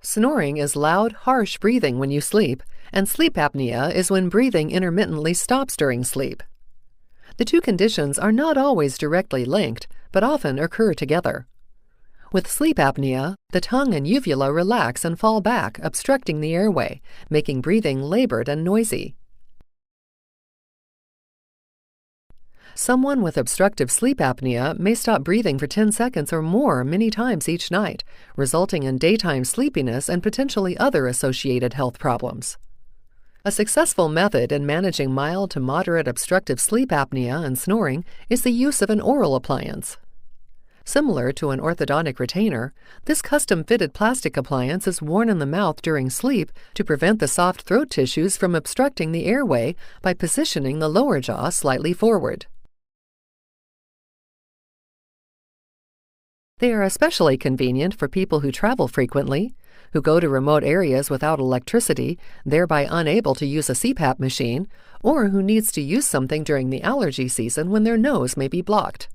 Snoring is loud, harsh breathing when you sleep, and sleep apnea is when breathing intermittently stops during sleep. The two conditions are not always directly linked, but often occur together. With sleep apnea, the tongue and uvula relax and fall back, obstructing the airway, making breathing labored and noisy. Someone with obstructive sleep apnea may stop breathing for 10 seconds or more many times each night, resulting in daytime sleepiness and potentially other associated health problems. A successful method in managing mild to moderate obstructive sleep apnea and snoring is the use of an oral appliance. Similar to an orthodontic retainer, this custom-fitted plastic appliance is worn in the mouth during sleep to prevent the soft throat tissues from obstructing the airway by positioning the lower jaw slightly forward. They are especially convenient for people who travel frequently, who go to remote areas without electricity, thereby unable to use a CPAP machine, or who needs to use something during the allergy season when their nose may be blocked.